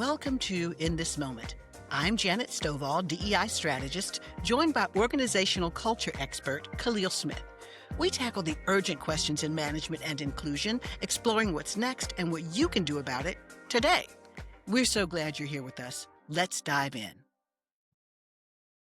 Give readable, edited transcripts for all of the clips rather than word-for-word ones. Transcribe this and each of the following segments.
Welcome to In This Moment. I'm Janet Stovall, DEI strategist, joined by organizational culture expert Khalil Smith. We tackle the urgent questions in management and inclusion, exploring what's next and what you can do about it today. We're so glad you're here with us. Let's dive in.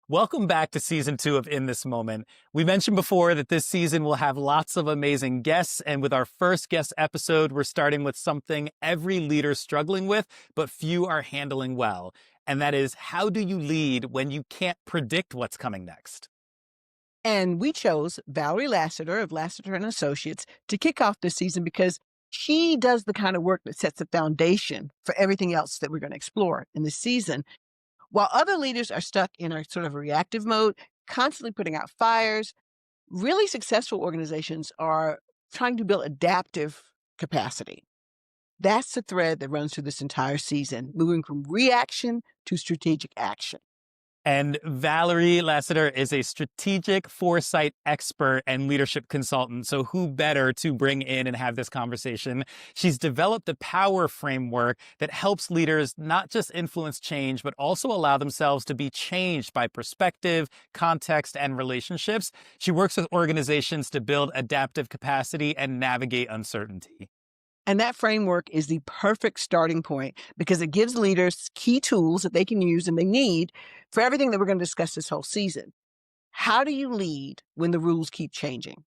Welcome back to season 2 of In This Moment. We mentioned before that this season will have lots of amazing guests, and with our first guest episode, we're starting with something every leader's struggling with, but few are handling well. And that is, how do you lead when you can't predict what's coming next? And we chose Valeria Lasseter of Lasseter and Associates to kick off this season because she does the kind of work that sets the foundation for everything else that we're going to explore in this season. While other leaders are stuck in a sort of reactive mode, constantly putting out fires, really successful organizations are trying to build adaptive capacity. That's the thread that runs through this entire season, moving from reaction to strategic action. And Valeria Lasseter is a strategic foresight expert and leadership consultant. So who better to bring in and have this conversation? She's developed the power framework that helps leaders not just influence change, but also allow themselves to be changed by perspective, context, and relationships. She works with organizations to build adaptive capacity and navigate uncertainty. And that framework is the perfect starting point because it gives leaders key tools that they can use and they need for everything that we're going to discuss this whole season. How do you lead when the rules keep changing?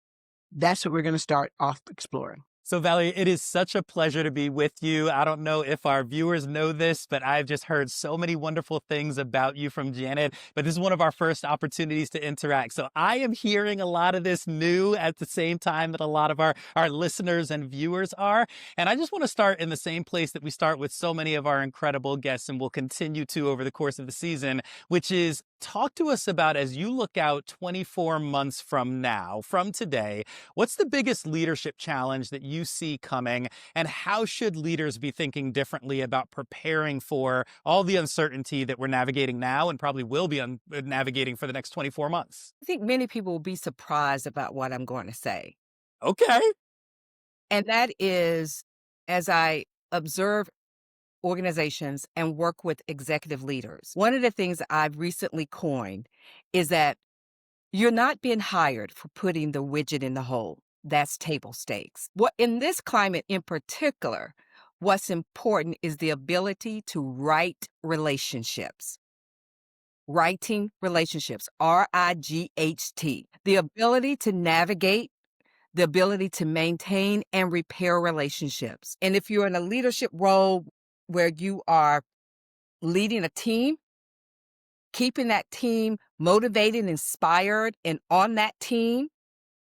That's what we're going to start off exploring. So Valerie, it is such a pleasure to be with you. I don't know if our viewers know this, but I've just heard so many wonderful things about you from Janet, but this is one of our first opportunities to interact. So I am hearing a lot of this new at the same time that a lot of our listeners and viewers are. And I just want to start in the same place that we start with so many of our incredible guests and will continue to over the course of the season, which is talk to us about, as you look out 24 months from now, from today, what's the biggest leadership challenge that you see coming, and how should leaders be thinking differently about preparing for all the uncertainty that we're navigating now and probably will be navigating for the next 24 months? I think many people will be surprised about what I'm going to say. Okay. And that is, as I observe organizations and work with executive leaders, one of the things I've recently coined is that you're not being hired for putting the widget in the hole. That's table stakes. What in this climate in particular, what's important is the ability to write relationships. Writing relationships, RIGHT, the ability to navigate, the ability to maintain and repair relationships. And if you're in a leadership role where you are leading a team, keeping that team motivated, inspired, and on that team,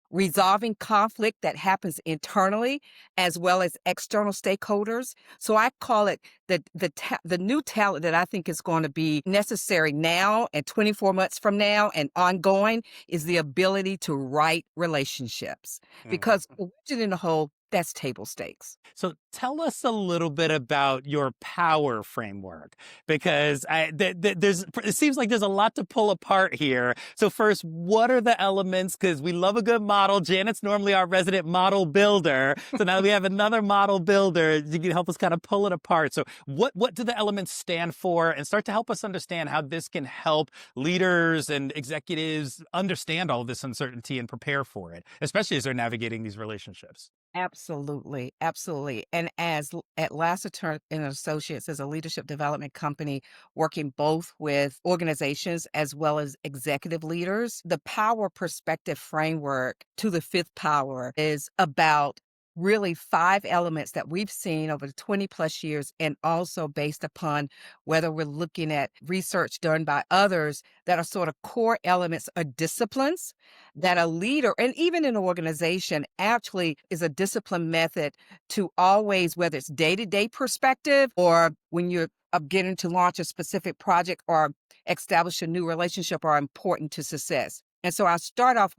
resolving conflict that happens internally as well as external stakeholders. So I call it the new talent that I think is going to be necessary now and 24 months from now and ongoing is the ability to write relationships. Because the widget in the hole, that's table stakes. So tell us a little bit about your power framework, because it seems like there's a lot to pull apart here. So first, what are the elements? Because we love a good model. Janet's normally our resident model builder. So now we have another model builder. You can help us kind of pull it apart. So what do the elements stand for, and start to help us understand how this can help leaders and executives understand all of this uncertainty and prepare for it, especially as they're navigating these relationships? Absolutely. Absolutely. And as at Lasseter and Associates as a leadership development company working both with organizations as well as executive leaders, the power perspective framework to the fifth power is about really 5 elements that we've seen over 20 plus years, and also based upon whether we're looking at research done by others that are sort of core elements or disciplines that a leader and even an organization actually is a discipline method to always, whether it's day-to-day perspective or when you're beginning to launch a specific project or establish a new relationship, are important to success. And so I start off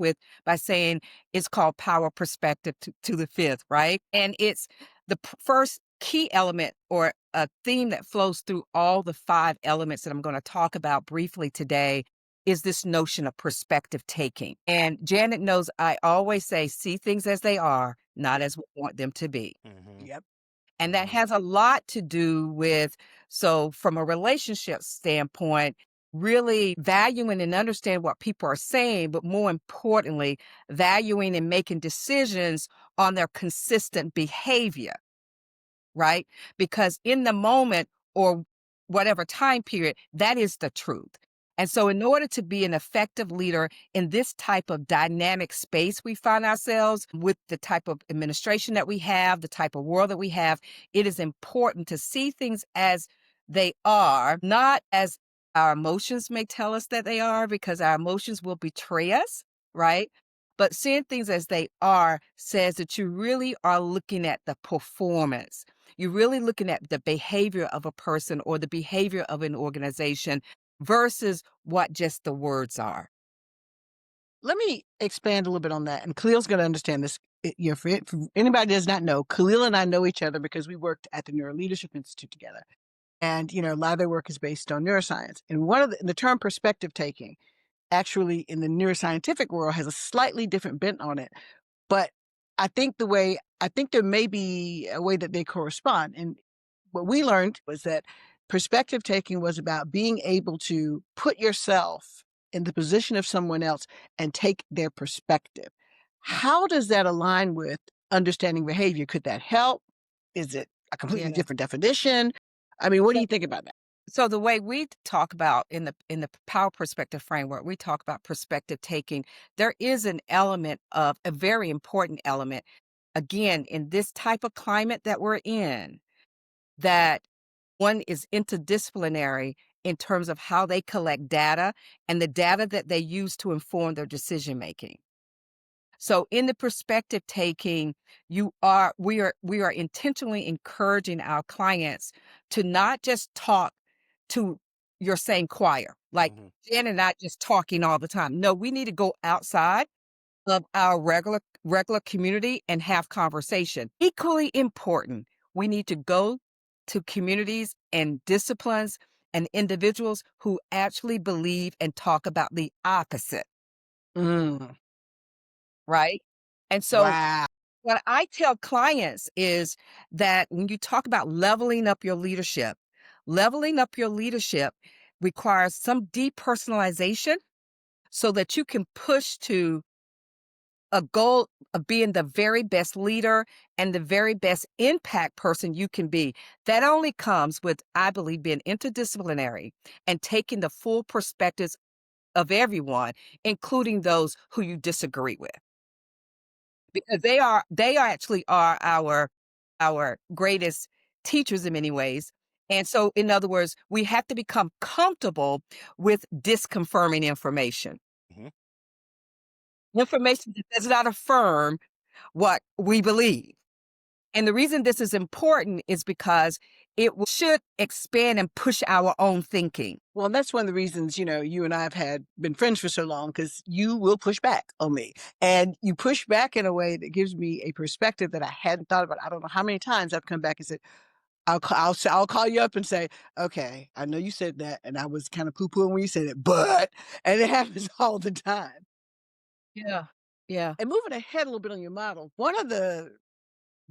by saying it's called power perspective to the fifth, right? And it's the first key element or a theme that flows through all the 5 elements that I'm going to talk about briefly today is this notion of perspective taking. And Janet knows I always say, see things as they are, not as we want them to be. Mm-hmm. Yep. And that has a lot to do with, so from a relationship standpoint, really valuing and understand what people are saying, but more importantly, valuing and making decisions on their consistent behavior, right? Because in the moment or whatever time period, that is the truth. And so, in order to be an effective leader in this type of dynamic space we find ourselves with, the type of administration that we have, the type of world that we have, it is important to see things as they are, not as our emotions may tell us that they are, because our emotions will betray us, right? But seeing things as they are says that you really are looking at the performance. You're really looking at the behavior of a person or the behavior of an organization versus what just the words are. Let me expand a little bit on that, and Khalil's gonna understand this. For anybody that does not know, Khalil and I know each other because we worked at the Neuro Leadership Institute together. And, a lot of their work is based on neuroscience. And one of the term perspective taking actually in the neuroscientific world has a slightly different bent on it. But I think there may be a way that they correspond. And what we learned was that perspective taking was about being able to put yourself in the position of someone else and take their perspective. How does that align with understanding behavior? Could that help? Is it a completely Yeah. different definition? I mean, what do So, you think about that? so the way we talk about in the power perspective framework, we talk about perspective taking. There is an element of a very important element, again, in this type of climate that we're in, that one is interdisciplinary in terms of how they collect data and the data that they use to inform their decision making. So in the perspective taking, we are intentionally encouraging our clients to not just talk to your same choir, like Jen and I just talking all the time. No, we need to go outside of our regular community and have conversation. Equally important, we need to go to communities and disciplines and individuals who actually believe and talk about the opposite, Mm, right? And so wow. what I tell clients is that when you talk about leveling up your leadership requires some depersonalization so that you can push to a goal of being the very best leader and the very best impact person you can be. That only comes with, I believe, being interdisciplinary and taking the full perspectives of everyone, including those who you disagree with. Because they actually are our greatest teachers in many ways. And so, in other words, we have to become comfortable with disconfirming information. Information that does not affirm what we believe. And the reason this is important is because should expand and push our own thinking. Well, that's one of the reasons, you and I have been friends for so long because you will push back on me. And you push back in a way that gives me a perspective that I hadn't thought about. I don't know how many times I've come back and said, I'll call you up and say, okay, I know you said that, and I was kind of poo-pooing when you said it, but, and it happens all the time. Yeah. Yeah. And moving ahead a little bit on your model, one of the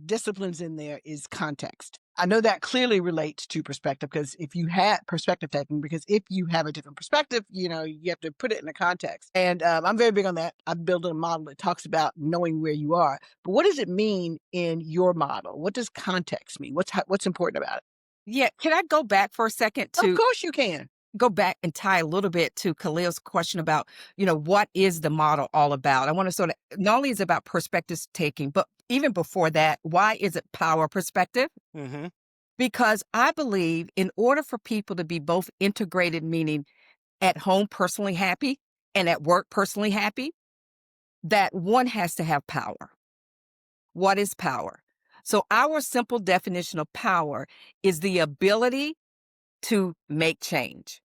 disciplines in there is context. I know that clearly relates to perspective because if you had perspective taking, because if you have a different perspective, you have to put it in a context. And I'm very big on that. I've built a model that talks about knowing where you are. But what does it mean in your model? What does context mean? What's important about it? Yeah. Can I go back for a second Of to course you can. go back and tie a little bit to Khalil's question about, what is the model all about? I want to sort of, not only is it about perspective taking, but even before that, why is it power perspective? Because I believe in order for people to be both integrated, meaning at home personally happy and at work personally happy, that one has to have power. What is power? So our simple definition of power is the ability to make change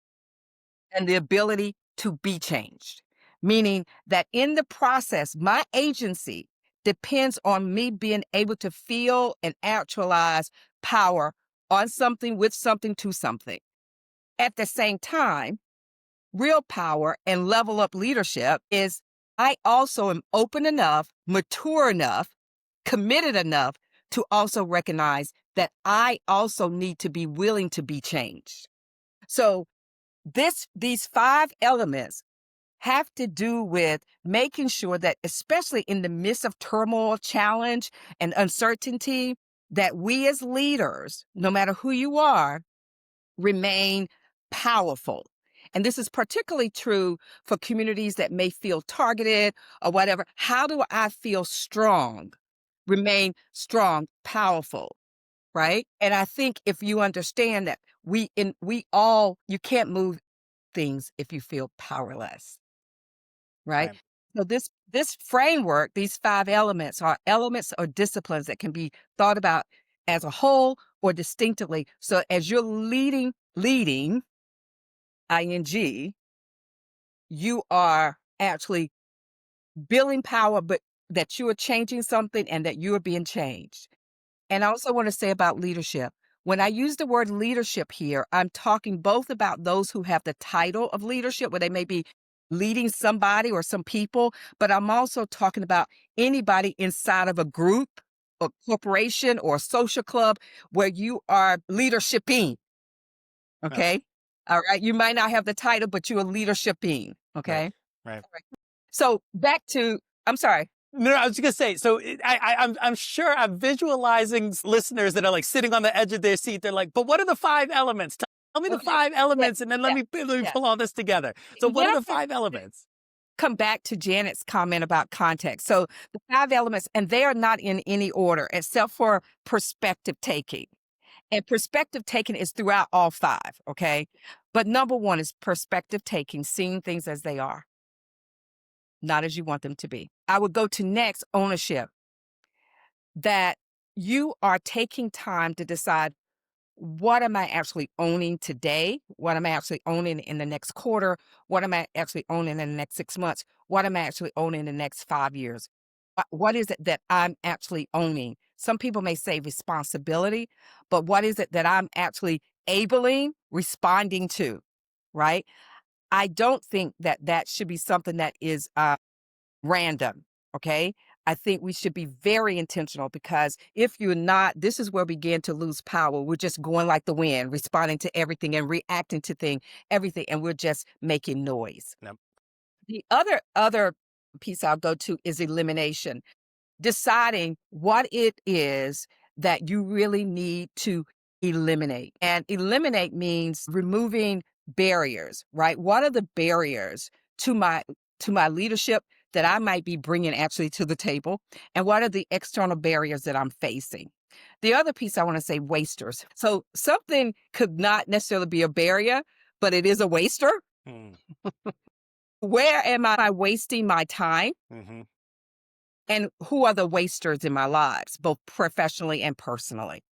and the ability to be changed, meaning that in the process, my agency depends on me being able to feel and actualize power on something, with something, to something. At the same time, real power and level up leadership is I also am open enough, mature enough, committed enough to also recognize that I also need to be willing to be changed. So these 5 elements have to do with making sure that, especially in the midst of turmoil, challenge, and uncertainty, that we as leaders, no matter who you are, remain powerful. And this is particularly true for communities that may feel targeted or whatever. How do I feel strong? Remain strong, powerful, right? And I think if you understand that you can't move things if you feel powerless, right? Right. So this framework, these 5 elements are elements or disciplines that can be thought about as a whole or distinctively. So as you're leading, ing, you are actually building power, but that you are changing something and that you are being changed. And I also want to say about leadership. When I use the word leadership here, I'm talking both about those who have the title of leadership, where they may be leading somebody or some people, but I'm also talking about anybody inside of a group, a corporation, or a social club where you are leadershiping. No. Okay. All right. You might not have the title, but you are leadershiping. Right. Okay. Right. So back to, I'm sorry. No, I was just gonna say. So I'm sure I'm visualizing listeners that are like sitting on the edge of their seat. They're like, "But what are the 5 elements? Tell me the Okay. 5 Yeah. elements, and then let Yeah. me Yeah. pull all this together." So, what You are have the 5 elements? come back to Janet's comment about context. So the 5 elements, and they are not in any order except for perspective taking. And perspective taking is throughout all 5, okay? But number 1 is perspective taking, seeing things as they are, not as you want them to be. I would go to next, ownership, that you are taking time to decide, what am I actually owning today? What am I actually owning in the next quarter? What am I actually owning in the next 6 months? What am I actually owning in the next 5 years? What is it that I'm actually owning? Some people may say responsibility, but what is it that I'm actually abling, responding to, right? I don't think that that should be something that is random. Okay. I think we should be very intentional, because if you're not, this is where we begin to lose power. We're just going like the wind, responding to everything and reacting to everything, and we're just making noise. No. The other piece I'll go to is elimination, deciding what it is that you really need to eliminate. And eliminate means removing barriers, right? What are the barriers to my leadership that I might be bringing actually to the table? And what are the external barriers that I'm facing? The other piece I want to say, wasters. So something could not necessarily be a barrier, but it is a waster. Mm, Where am I wasting my time? mm-hmm. And who are the wasters in my lives, both professionally and personally?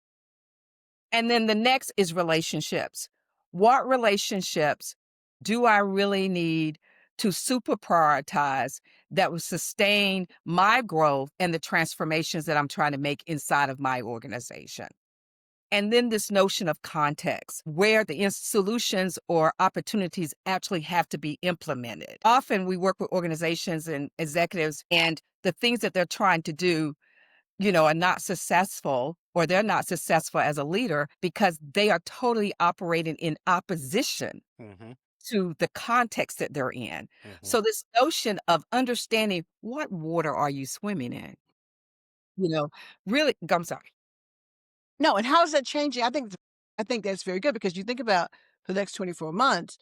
And then the next is relationships. What relationships do I really need to super prioritize that will sustain my growth and the transformations that I'm trying to make inside of my organization? And then this notion of context, where the solutions or opportunities actually have to be implemented. Often we work with organizations and executives, and the things that they're trying to do, are not successful, or they're not successful as a leader because they are totally operating in opposition Mm-hmm. to the context that they're in. Mm-hmm. So this notion of understanding, what water are you swimming in? You know, really, I'm sorry. No, and how is that changing? I think that's very good, because you think about the next 24 months,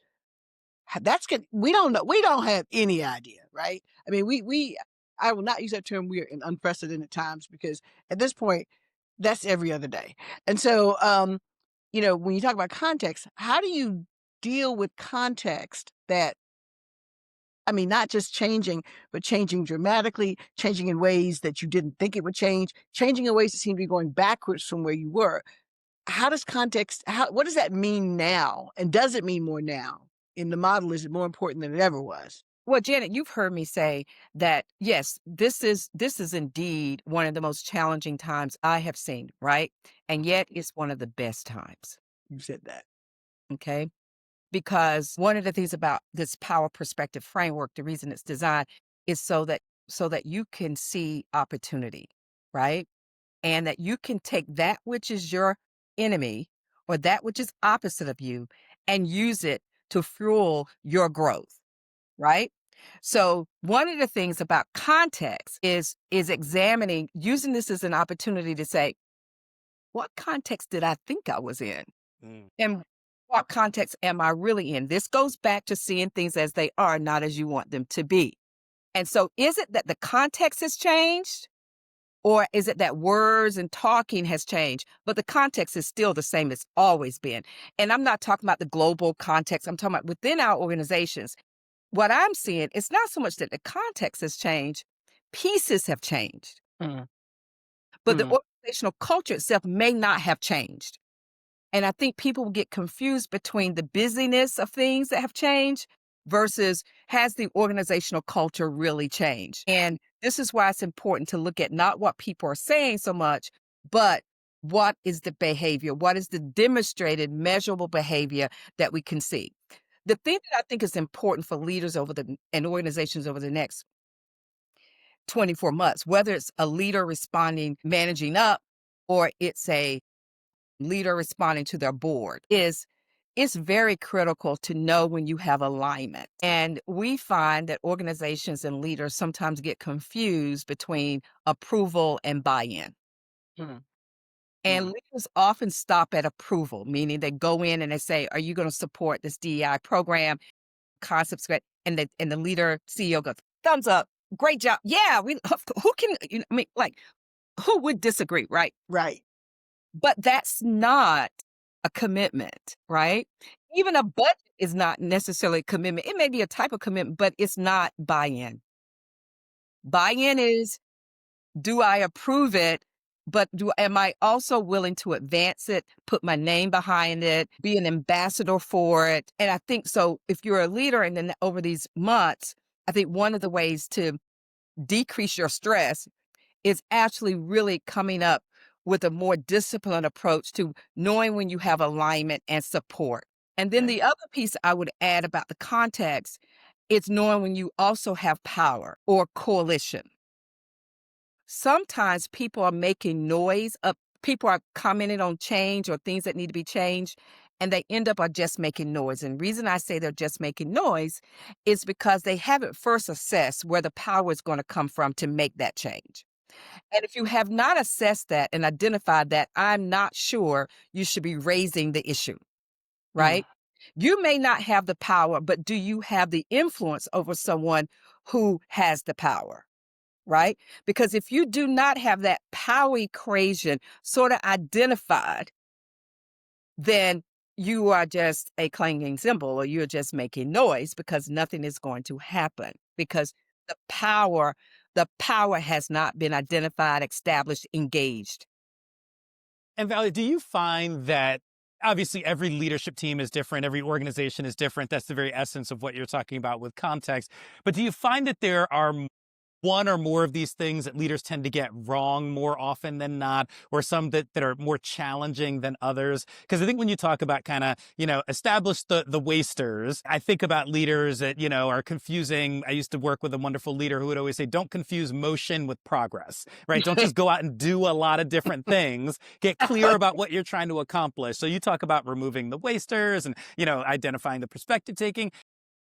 that's good. We don't know. We don't have any idea, right? I mean, I will not use that term. We're in unprecedented times, because at this point, that's every other day. And so, when you talk about context, how do you deal with context that, I mean, not just changing, but changing dramatically, changing in ways that you didn't think it would change, changing in ways that seem to be going backwards from where you were? How does context, what does that mean now? And does it mean more now? In the model, is it more important than it ever was? Well, Janet, you've heard me say that, yes, this is indeed one of the most challenging times I have seen, right? And yet it's one of the best times. You said that. Okay. Because one of the things about this power perspective framework, the reason it's designed is so that you can see opportunity, right? and that you can take that which is your enemy or that which is opposite of you and use it to fuel your growth, right? So one of the things about context is examining, using this as an opportunity to say, what context did I think I was in? Mm. And what context am I really in? This goes back to seeing things as they are, not as you want them to be. And so is it that the context has changed? Or is it that words and talking has changed, but the context is still the same it's always been? And I'm not talking about the global context. I'm talking about within our organizations. What I'm seeing, it's not so much that the context has changed, pieces have changed, Mm, but the mm, organizational culture itself may not have changed. And I think people will get confused between the busyness of things that have changed versus has the organizational culture really changed? And this is why it's important to look at not what people are saying so much, but what is the behavior? What is the demonstrated, measurable behavior that we can see? The thing that I think is important for leaders and organizations over the next 24 months, whether it's a leader responding, managing up, or it's a leader responding to their board, is it's very critical to know when you have alignment. And we find that organizations and leaders sometimes get confused between approval and buy-in. mm, And mm. leaders often stop at approval, meaning they go in and they say, are you going to support this DEI program? Concepts great. And the leader, CEO goes, thumbs up, great job. Yeah, who can, I mean, like, who would disagree, right? Right. But that's not a commitment, right? Even a budget is not necessarily a commitment. It may be a type of commitment, but it's not buy-in. Buy-in is, do I approve it? But am I also willing to advance it, put my name behind it, be an ambassador for it? And I think so if you're a leader and then over these months, I think one of the ways to decrease your stress is actually really coming up with a more disciplined approach to knowing when you have alignment and support. And then Okay. the other piece I would add about the context is knowing when you also have power or coalition. Sometimes people are making noise up, people are commenting on change or things that need to be changed, and they end up are just making noise. And reason I say they're just making noise is because they haven't first assessed where the power is going to come from to make that change. And if you have not assessed that and identified that, I'm not sure you should be raising the issue, Mm, right? You may not have the power, but do you have the influence over someone who has the power, right? Because if you do not have that power equation sort of identified, then you are just a clanging cymbal or you're just making noise because nothing is going to happen because the power the power has not been identified, established, engaged. And Valerie, do you find that obviously every leadership team is different, every organization is different? That's the very essence of what you're talking about with context. But do you find that there are one or more of these things that leaders tend to get wrong more often than not, or some that are more challenging than others? Because I think when you talk about kind of, establish the wasters, I think about leaders that, are confusing. I used to work with a wonderful leader who would always say, don't confuse motion with progress, right? Don't just go out and do a lot of different things. Get clear about what you're trying to accomplish. So you talk about removing the wasters and, identifying the perspective taking.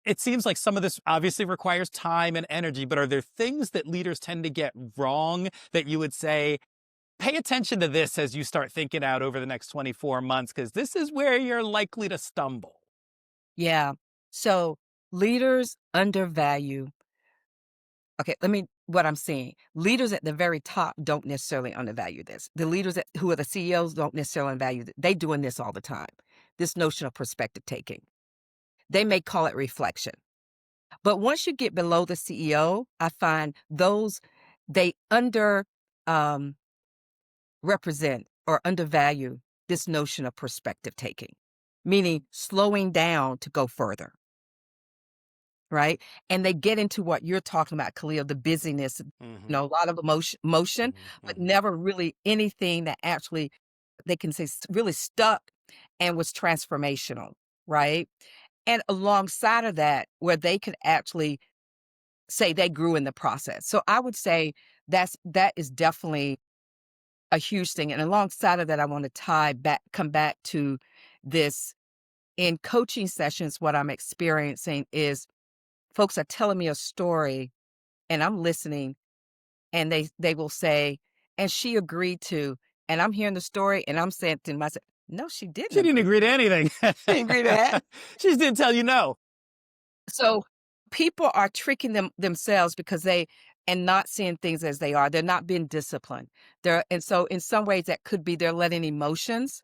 It seems like some of this obviously requires time and energy, but are there things that leaders tend to get wrong that you would say, pay attention to this as you start thinking out over the next 24 months, because this is where you're likely to stumble? Yeah. So leaders undervalue. Okay, what I'm seeing. Leaders at the very top don't necessarily undervalue this. The leaders who are the CEOs don't necessarily value it. They doing this all the time. This notion of perspective taking. They may call it reflection. But once you get below the CEO, I find they um, represent or undervalue this notion of perspective taking, meaning slowing down to go further, right? And they get into what you're talking about, Khalil, the busyness, Mm-hmm. a lot of motion, Mm-hmm. but Mm-hmm. never really anything that actually they can say really stuck and was transformational, right? And alongside of that, where they could actually say they grew in the process. So I would say that is definitely a huge thing. And alongside of that, I want to come back to this. In coaching sessions, what I'm experiencing is folks are telling me a story and I'm listening, and they will say, and she agreed to, and I'm hearing the story and I'm saying to myself, no, she didn't She didn't agree. agree to anything. Didn't agree to that. She just didn't tell you no. So people are tricking themselves because and not seeing things as they are. They're not being disciplined. And so in some ways that could be they're letting emotions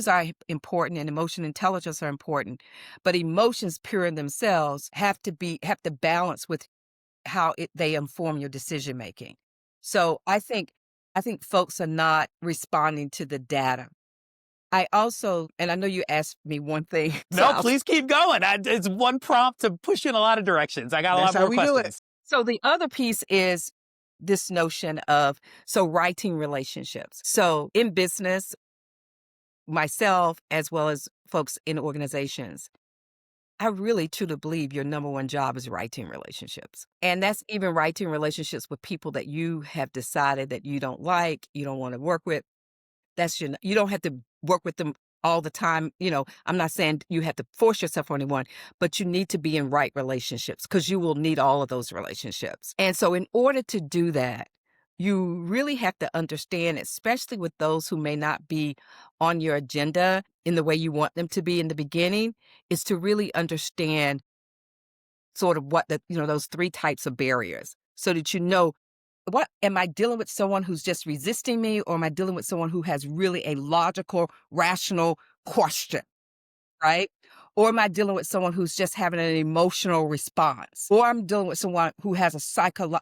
are important, and emotion intelligence are important, but emotions pure in themselves have to balance with how they inform your decision making. So I think folks are not responding to the data. I also, and I know you asked me one thing. No, please keep going. It's one prompt to push you in a lot of directions. I got a That's lot how more we do it. questions. So the other piece is this notion of writing relationships. So in business, myself as well as folks in organizations, I really truly believe your number one job is writing relationships. And that's even writing relationships with people that you have decided that you don't like, you don't want to work with. You don't have to work with them all the time. I'm not saying you have to force yourself on anyone, but you need to be in right relationships because you will need all of those relationships. And so in order to do that, you really have to understand, especially with those who may not be on your agenda in the way you want them to be in the beginning, is to really understand sort of what those three types of barriers so that what am I dealing with someone who's just resisting me, or am I dealing with someone who has really a logical, rational question, right? Or am I dealing with someone who's just having an emotional response? Or I'm dealing with someone who has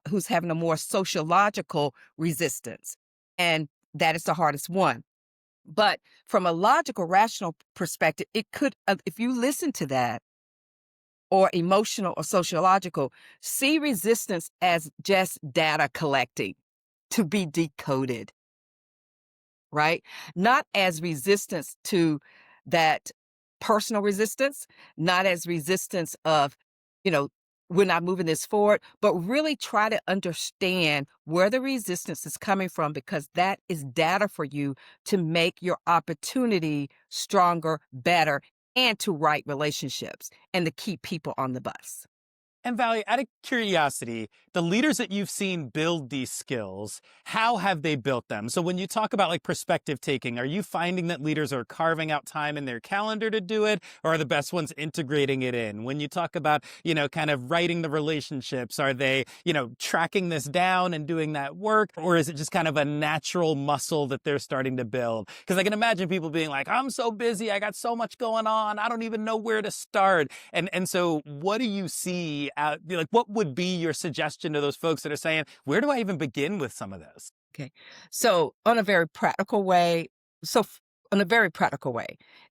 who's having a more sociological resistance. And that is the hardest one. But from a logical, rational perspective, it could, if you listen to that, or emotional or sociological, see resistance as just data collecting to be decoded, right? Not as resistance to that personal resistance, not as resistance of, you know, we're not moving this forward, but really try to understand where the resistance is coming from, because that is data for you to make your opportunity stronger, better, and to write relationships and to keep people on the bus. And Valerie, out of curiosity, the leaders that you've seen build these skills, how have they built them? So when you talk about like perspective taking, are you finding that leaders are carving out time in their calendar to do it, or are the best ones integrating it in? When you talk about, kind of writing the relationships, are they, tracking this down and doing that work? Or is it just kind of a natural muscle that they're starting to build? Because I can imagine people being like, I'm so busy, I got so much going on, I don't even know where to start. And so what do you see out, like, what would be your suggestion to those folks that are saying, where do I even begin with some of this? Okay. So on a very practical way,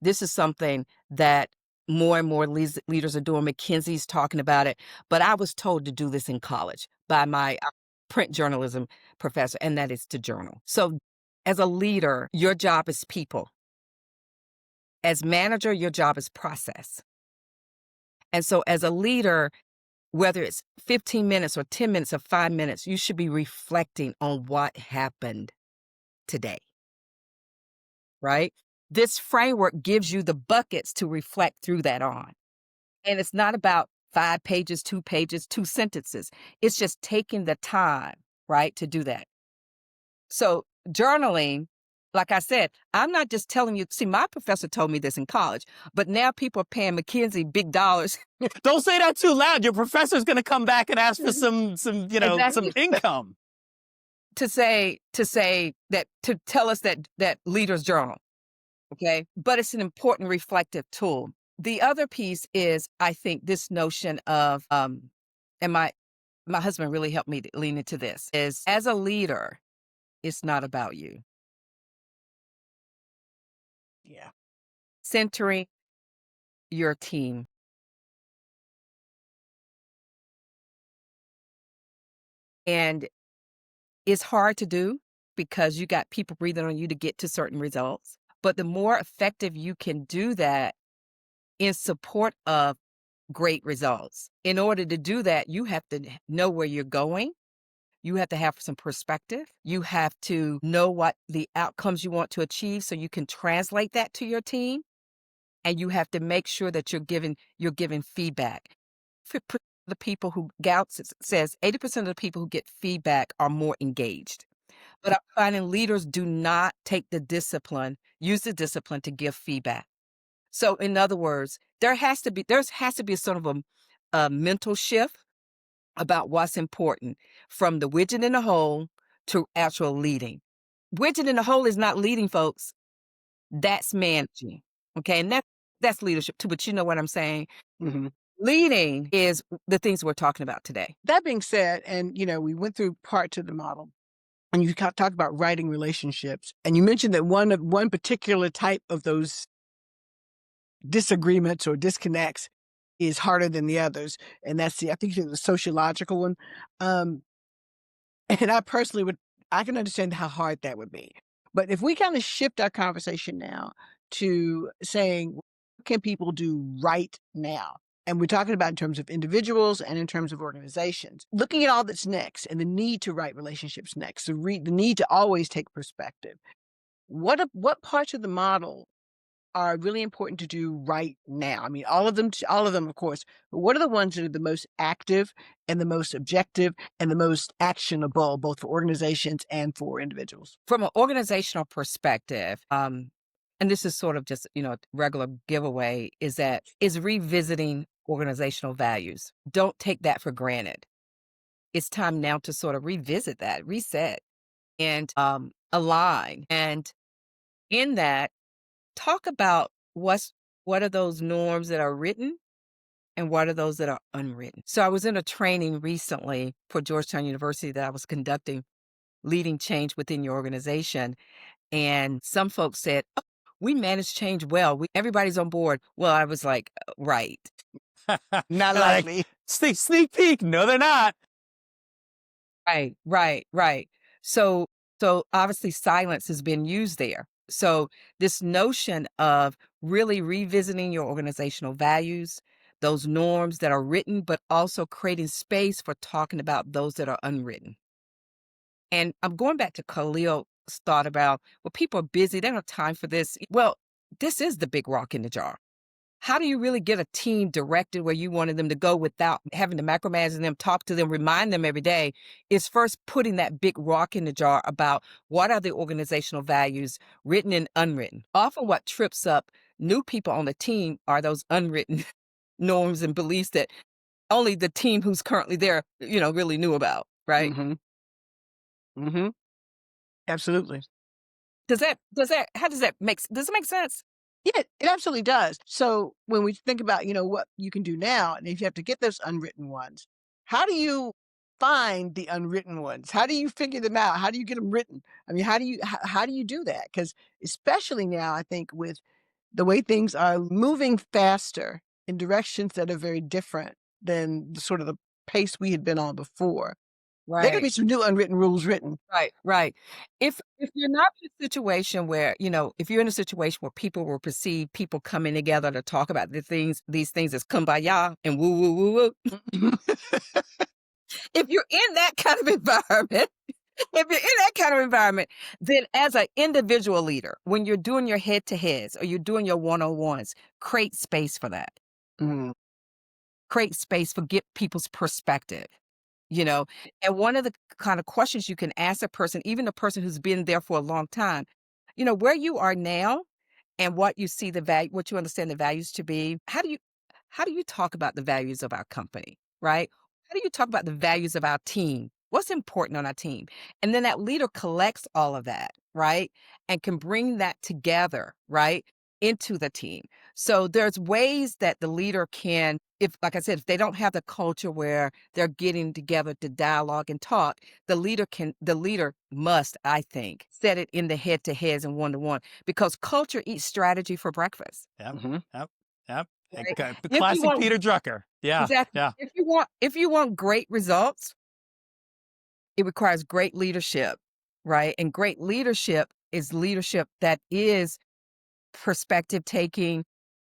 this is something that more and more leaders are doing. McKinsey's talking about it, but I was told to do this in college by my print journalism professor, and that is to journal. So as a leader, your job is people. As manager, your job is process. And so as a leader, whether it's 15 minutes or 10 minutes or 5 minutes, you should be reflecting on what happened today, right? This framework gives you the buckets to reflect through that on. And it's not about 5 pages, 2 pages, 2 sentences. It's just taking the time, right, to do that. So journaling, like I said, I'm not just telling you, see, my professor told me this in college, but now people are paying McKinsey big dollars. Don't say that too loud. Your professor's going to come back and ask for some Exactly. some income. to tell us that leaders journal. Okay. But it's an important reflective tool. The other piece is, I think, this notion of, and my husband really helped me to lean into this, is as a leader, it's not about you. Yeah. Centering your team. And it's hard to do because you got people breathing on you to get to certain results. But the more effective you can do that in support of great results. In order to do that, you have to know where you're going. You have to have some perspective. You have to know what the outcomes you want to achieve so you can translate that to your team. And you have to make sure that you're giving feedback. The people who says 80% of the people who get feedback are more engaged. But I'm finding leaders do not use the discipline to give feedback. So in other words, there has to be a sort of a mental shift about what's important from the widget in the hole to actual leading. Widget in the hole is not leading, folks. That's managing. Okay. And that's leadership too. But you know what I'm saying? Mhm. Leading is the things we're talking about today. That being said, and we went through parts of the model, and you talked about writing relationships, and you mentioned that one particular type of those disagreements or disconnects is harder than the others, and that's I think you said the sociological one. Um, and I can understand how hard that would be. But if we kind of shift our conversation now to saying, what can people do right now? And we're talking about in terms of individuals and in terms of organizations, looking at all that's next and the need to write relationships next, the need to always take perspective. What parts of the model are really important to do right now? I mean, all of them, of course, but what are the ones that are the most active and the most objective and the most actionable, both for organizations and for individuals? From an organizational perspective, and this is sort of just, a regular giveaway, is revisiting organizational values. Don't take that for granted. It's time now to sort of revisit that, reset, and align. And in that, talk about what are those norms that are written and what are those that are unwritten. So I was in a training recently for Georgetown University that I was conducting, leading change within your organization. And some folks said, "Oh, we manage change well. Everybody's on board." Well, I was like, right. Not Like, likely. sneak peek. No, they're not. Right. So obviously silence has been used there. So this notion of really revisiting your organizational values, those norms that are written, but also creating space for talking about those that are unwritten. And I'm going back to Khalil's thought about, well, people are busy, they don't have time for this. Well, this is the big rock in the jar. How do you really get a team directed where you wanted them to go without having to micromanage them, talk to them, remind them every day? Is first putting that big rock in the jar about what are the organizational values, written and unwritten. Often what trips up new people on the team are those unwritten norms and beliefs that only the team who's currently there, really knew about, right? Mm-hmm. Mm-hmm. Absolutely. Does it make sense? Yeah, it absolutely does. So when we think about, what you can do now, and if you have to get those unwritten ones, how do you find the unwritten ones? How do you figure them out? How do you get them written? I mean, how do you do that? Because especially now, I think with the way things are moving faster in directions that are very different than the sort of the pace we had been on before, there are going to be Right. some new unwritten rules written. Right. If you're not in a situation where, if you're in a situation where people will perceive people coming together to talk about these things as kumbaya and woo woo woo woo. If you're in that kind of environment, then as an individual leader, when you're doing your head to heads or you're doing your one-on-ones, create space for that. Mhm. Create space for get people's perspective. You know, and one of the kind of questions you can ask a person, even a person who's been there for a long time, where you are now and what you see what you understand the values to be. How do you talk about the values of our company, right? How do you talk about the values of our team? What's important on our team? And then that leader collects all of that, right? And can bring that together, right? Into the team. So there's ways that the leader can, like I said, if they don't have the culture where they're getting together to dialogue and talk, the leader must, I think, set it in the head to heads and one to one, because culture eats strategy for breakfast. Yep. Mhm. Yep. Yep. Right? The If you classic want Peter Drucker. Yeah. exactly, Yeah. if you want great results, it requires great leadership, right? And great leadership is leadership that is perspective taking,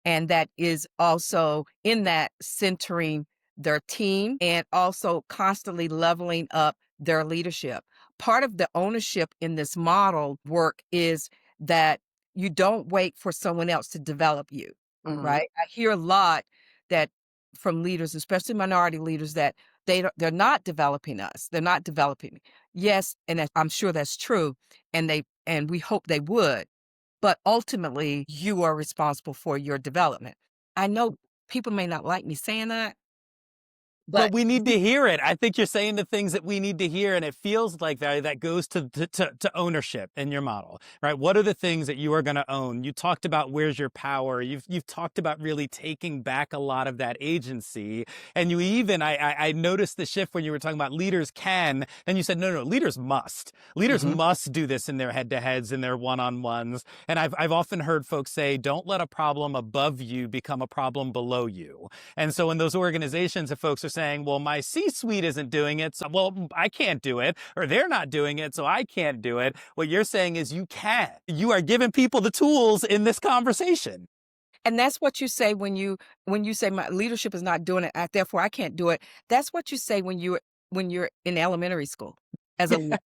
and that is also in that centering their team and also constantly leveling up their leadership. Part of the ownership in this model work is that you don't wait for someone else to develop you, Mhm. right? I hear a lot that from leaders, especially minority leaders, that they're not developing us. They're not developing. Yes, and I'm sure that's true, and we hope they would. But ultimately, you are responsible for your development. I know people may not like me saying that, But but we need to hear it. I think you're saying the things that we need to hear, and it feels like that goes to ownership in your model, right? What are the things that you are going to own? You talked about where's your power. You've talked about really taking back a lot of that agency, and you even I noticed the shift when you were talking about leaders can, and you said no, leaders must. Leaders Mhm. must do this in their head-to-heads, in their one-on-ones. And I've often heard folks say, don't let a problem above you become a problem below you. And so in those organizations, if folks are saying, well, my C-suite isn't doing it, so, well, I can't do it, or they're not doing it, so I can't do it. What you're saying is you can. You are giving people the tools in this conversation. and that's what you say when you say my leadership is not doing it, therefore I can't do it. That's what you say when you're in elementary school as a leader.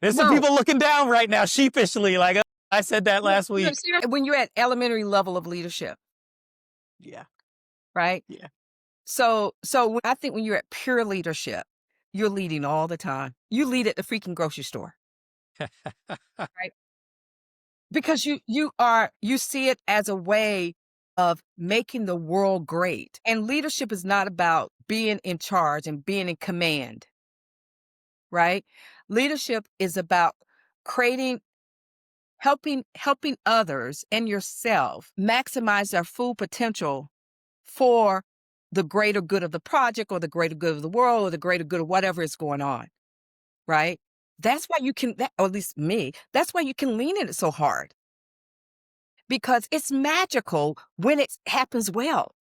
There's some No, people looking down right now sheepishly, like, oh, I said that no, last no, week. seriously, when you're at elementary level of leadership, Yeah. right? Yeah. So I think when you're at pure leadership, you're leading all the time. You lead at the freaking grocery store, right? Because you see it as a way of making the world great. And leadership is not about being in charge and being in command, right? Leadership is about creating helping others and yourself maximize their full potential for the greater good of the project or the greater good of the world or the greater good of whatever is going on, right? That's why you can, or at least me, that's why you can lean in it so hard because it's magical when it happens well.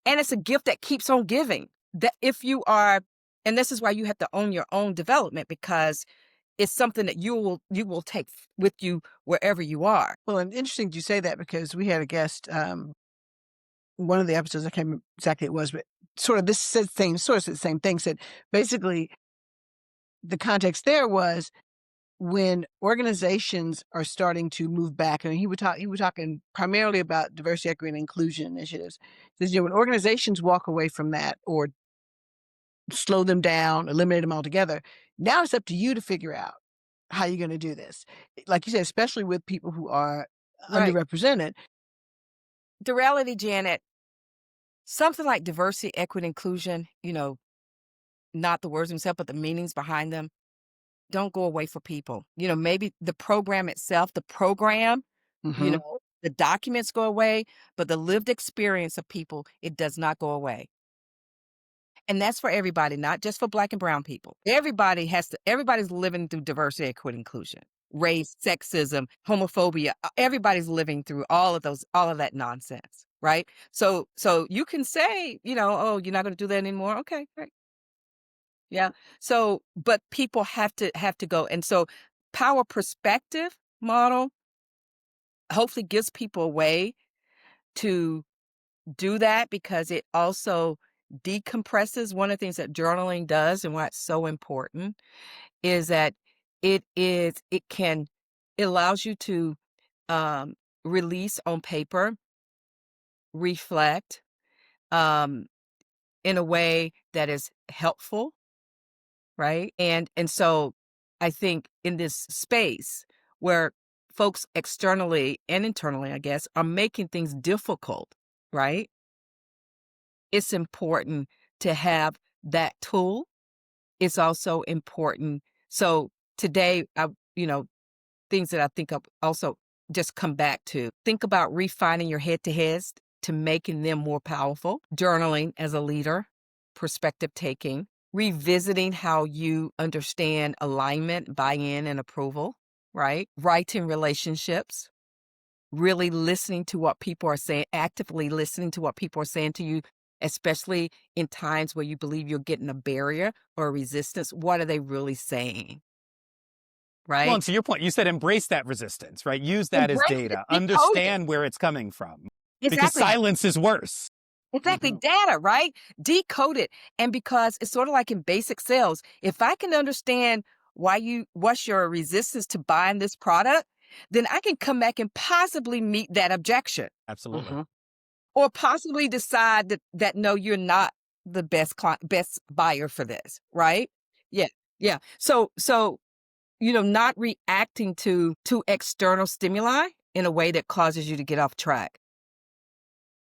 And it's a gift that keeps on giving. That if you are, and this is why you have to own your own development because it's something that you will take with you wherever you are. Well, and interesting you say that because we had a guest, one of the episodes, I can't remember exactly what it was, but sort of this said same sort of said the same thing, said basically the context there was when organizations are starting to move back, and he was talking primarily about diversity, equity, and inclusion initiatives. Says, when organizations walk away from that or slow them down, eliminate them altogether, now it's up to you to figure out how you're gonna do this. Like you said, especially with people who are Right. underrepresented. The reality, Janet, something like diversity, equity, inclusion, not the words themselves, but the meanings behind them, don't go away for people. Maybe the program itself, Mhm. the documents go away, but the lived experience of people, it does not go away. And that's for everybody, not just for Black and brown people. Everybody's living through diversity, equity, inclusion, race, sexism, homophobia. Everybody's living through all of that nonsense, right? So you can say, oh, you're not going to do that anymore. Okay, great. Yeah. So, but people have to go. And so power perspective model hopefully gives people a way to do that because it also decompresses. One of the things that journaling does and why it's so important is that it allows you to um, release on paper, reflect um, in a way that is helpful, right? And so I think in this space where folks externally and internally, I guess, are making things difficult, right? It's important to have that tool. It's also important. So today, things that I think of also just come back to think about refining your head to heads to making them more powerful, journaling as a leader, perspective taking, revisiting how you understand alignment, buy-in, and approval, right? Writing relationships, really listening to what people are saying, actively listening to what people are saying to you, especially in times where you believe you're getting a barrier or a resistance. What are they really saying? Well, Right? and to your point, you said embrace that resistance, right? Use that as Embrace it, data. decode it. Understand where it's coming from because Exactly. silence is worse. Exactly, Mhm. data, right? Decode it. And because it's sort of like in basic sales, if I can understand what's your resistance to buying this product, then I can come back and possibly meet that objection Absolutely. Mhm. or possibly decide that no, you're not the best buyer for this, right? Yeah. Yeah. So not reacting to external stimuli in a way that causes you to get off track.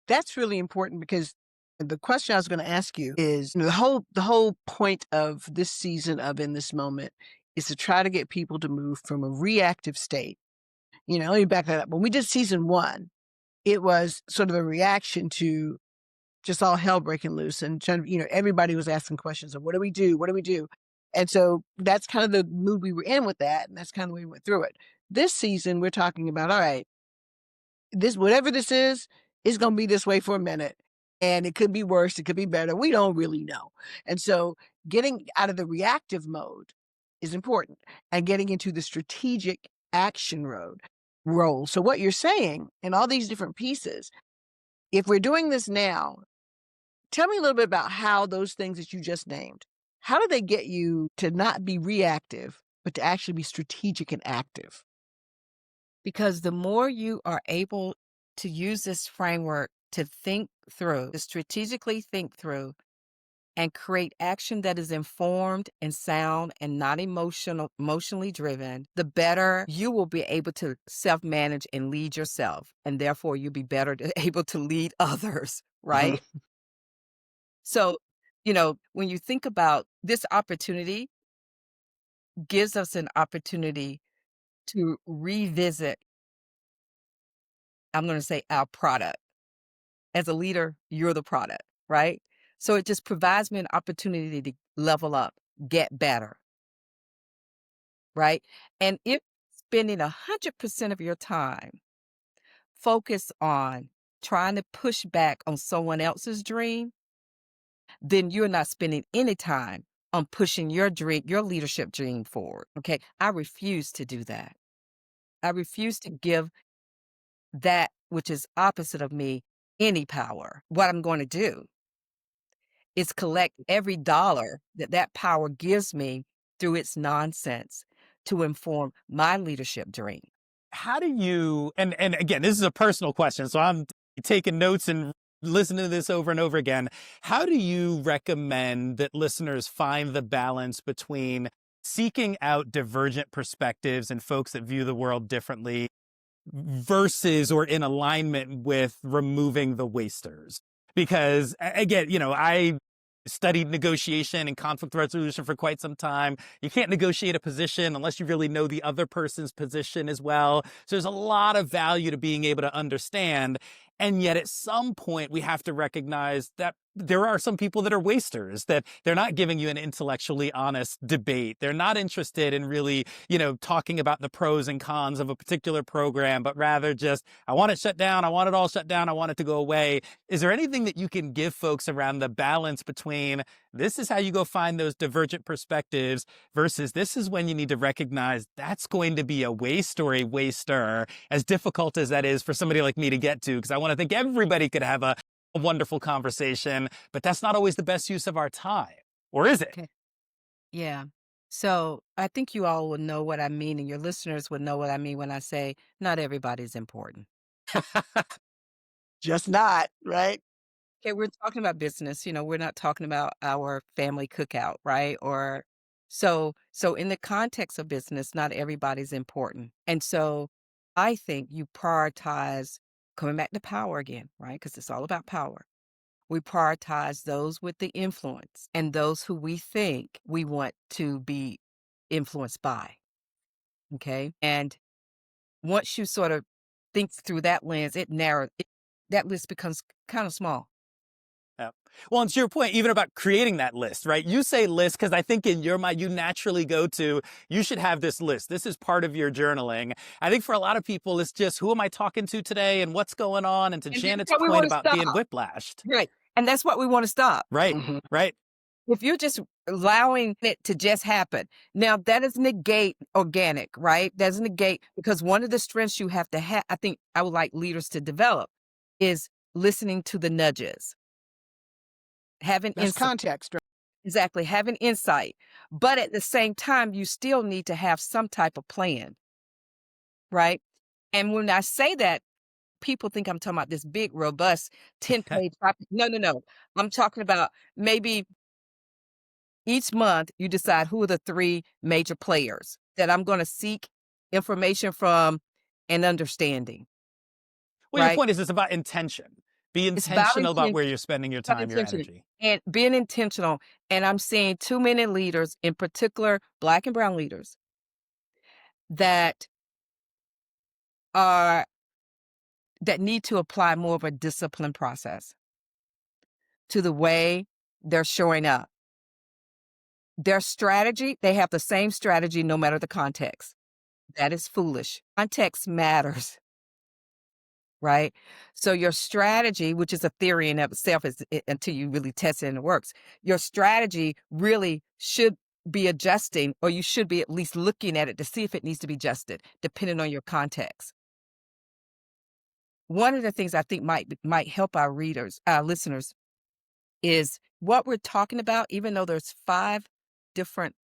That's really important because the question I was gonna ask you is, the whole point of this season of In This Moment is to try to get people to move from a reactive state. Let me back that up. When we did season 1, it was sort of a reaction to just all hell breaking loose and everybody was asking questions of what do we do? What do we do? And so that's kind of the mood we were in with that, and that's kind of the way we went through it. This season, we're talking about, all right, this whatever this is gonna be this way for a minute, and it could be worse, it could be better, we don't really know. And so getting out of the reactive mode is important and getting into the strategic action road role. So what you're saying in all these different pieces, if we're doing this now, tell me a little bit about how those things that you just named, how do they get you to not be reactive, but to actually be strategic and active? Because the more you are able to use this framework to think through, to strategically think through and create action that is informed and sound and not emotionally driven, the better you will be able to self-manage and lead yourself. And therefore you'll be better able to lead others, Mhm. right? So, when you think about this opportunity gives us an opportunity to revisit, I'm going to say our product. As a leader, you're the product, right? So it just provides me an opportunity to level up, get better, right? And if spending 100% of your time focused on trying to push back on someone else's dream, then you're not spending any time on pushing your dream, your leadership dream forward. Okay. I refuse to do that. I refuse to give that which is opposite of me any power. What I'm going to do is collect every dollar that power gives me through its nonsense to inform my leadership dream. How do you, and again, this is a personal question, so I'm taking notes and listening to this over and over again. How do you recommend that listeners find the balance between seeking out divergent perspectives and folks that view the world differently versus or in alignment with removing the wasters? Because again, I studied negotiation and conflict resolution for quite some time. You can't negotiate a position unless you really know the other person's position as well. So there's a lot of value to being able to understand. And yet at some point we have to recognize that there are some people that are wasters, that they're not giving you an intellectually honest debate. They're not interested in really, talking about the pros and cons of a particular program, but rather just, I want it shut down. I want it all shut down. I want it to go away. Is there anything that you can give folks around the balance between this is how you go find those divergent perspectives versus this is when you need to recognize that's going to be a waste or a waster, as difficult as that is for somebody like me to get to, because I want to think everybody could have a wonderful conversation, but that's not always the best use of our time. Or is it? Okay. Yeah. So I think you all would know what I mean, and your listeners would know what I mean when I say not everybody's important. Just not, right? Okay, we're talking about business, we're not talking about our family cookout, right? Or so in the context of business, not everybody's important. And so I think you prioritize coming back to power again, right? Because it's all about power. We prioritize those with the influence and those who we think we want to be influenced by. Okay. And once you sort of think through that lens, that list becomes kind of small. Yeah. Well, and to your point, even about creating that list, right? You say list because I think in your mind, you naturally go to, you should have this list. This is part of your journaling. I think for a lot of people, it's just, who am I talking to today and what's going on? And to And that's Janet's what we point want to about being stop. whiplashed. Right. And that's what we want to stop. Right, Mhm. right. If you're just allowing it to just happen. Now, that is negate organic, right? That's negate because one of the strengths you have to have, I think I would like leaders to develop is listening to the nudges. having That's insight. context, right? Exactly, having insight. But at the same time, you still need to have some type of plan, right? And when I say that, people think I'm talking about this big, robust 10-page topic. No, no, no. I'm talking about maybe each month you decide who are the 3 major players that I'm gonna seek information from and understanding, Well, your right? point is it's about intention. Be It's about intentional about where intention. you're spending your About time, your intention energy. and being intentional. And I'm seeing too many leaders, in particular Black and brown leaders, that are that need to apply more of a discipline process to the way they're showing up. Their strategy, they have the same strategy no matter the context. That is foolish. Context matters, right? So your strategy, which is a theory in of itself, until you really test it and it works, your strategy really should be adjusting, or you should be at least looking at it to see if it needs to be adjusted, depending on your context. One of the things I think might help our readers, our listeners, is what we're talking about, even though there's 5 different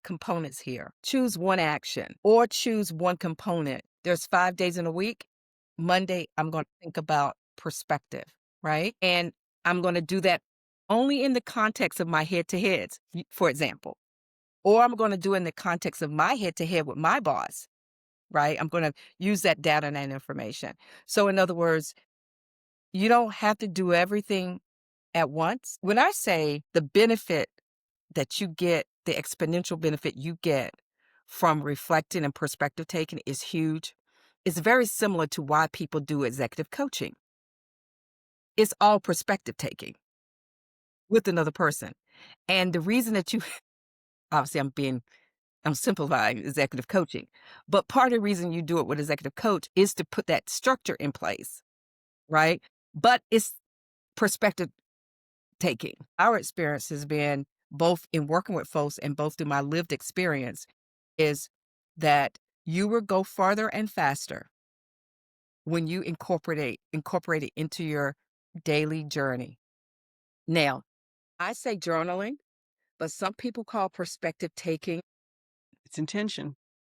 components here. Choose one action or choose one component. There's 5 days in a week. Monday, I'm going to think about perspective, right? And I'm going to do that only in the context of my head to heads, for example, or I'm going to do it in the context of my head to head with my boss, right? I'm going to use that data and that information. So, in other words, you don't have to do everything at once. When I say the benefit that you get, the exponential benefit you get from reflecting and perspective taking is huge. It's very similar to why people do executive coaching. It's all perspective taking with another person. And the reason that you, obviously, I'm simplifying executive coaching, but part of the reason you do it with executive coach is to put that structure in place, right? But it's perspective taking. Our experience has been both in working with folks and both through my lived experience is that you will go farther and faster when you incorporate it into your daily journey. Now, I say journaling, but some people call perspective taking. It's intention.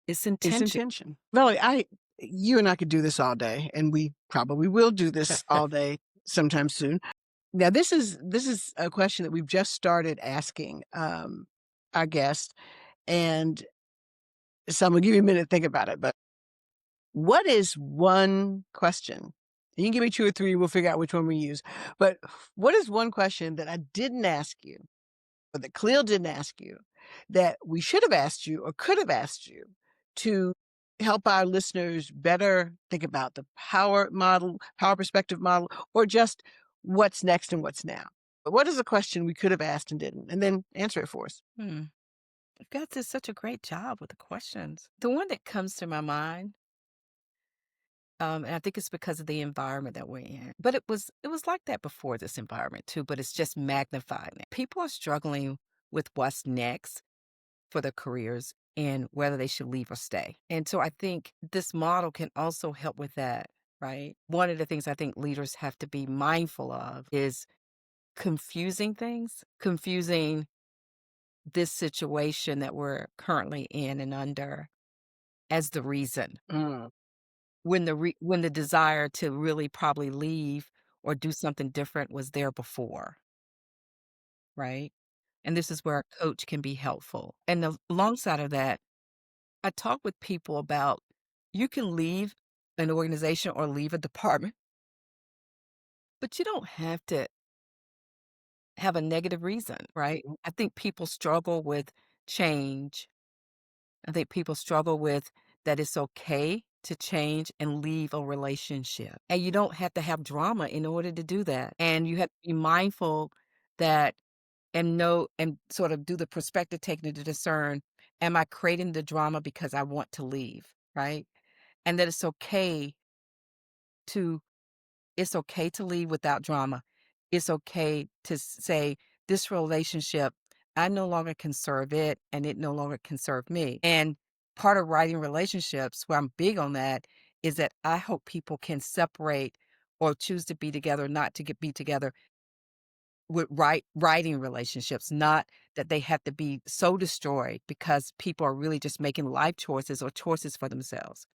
It's It's intention. intention. Valerie, you and I could do this all day, and we probably will do this all day sometime soon. Now, this is a question that we've just started asking our guest, and so I'm gonna give you a minute to think about it. But what is one question? You can give me 2 or 3. We'll figure out which one we use. But what is one question that I didn't ask you, or that Khalil didn't ask you, that we should have asked you or could have asked you to help our listeners better think about the power model, power perspective model, or just what's next and what's now? But what is a question we could have asked and didn't? And then answer it for us. Hmm. You guys did such a great job with the questions. The one that comes to my mind, and I think it's because of the environment that we're in. But it was like that before this environment too, but it's just magnifying it. People are struggling with what's next for their careers and whether they should leave or stay. And so I think this model can also help with that, right? One of the things I think leaders have to be mindful of is confusing things, confusing this situation that we're currently in and under as the reason Mm. when the desire to really probably leave or do something different was there before, right? And this is where a coach can be helpful. And alongside of that, I talk with people about you can leave an organization or leave a department, but you don't have to have a negative reason, right? I think people struggle with change. I think people struggle with that it's okay to change and leave a relationship. And you don't have to have drama in order to do that. And you have to be mindful that and know and sort of do the perspective taking to discern, am I creating the drama because I want to leave, right? And that to it's okay to leave without drama. It's okay to say this relationship, I no longer can serve it and it no longer can serve me. And part of writing relationships, where I'm big on that, is that I hope people can separate or choose to be together, not to be together with writing relationships, not that they have to be so destroyed because people are really just making life choices or choices for themselves.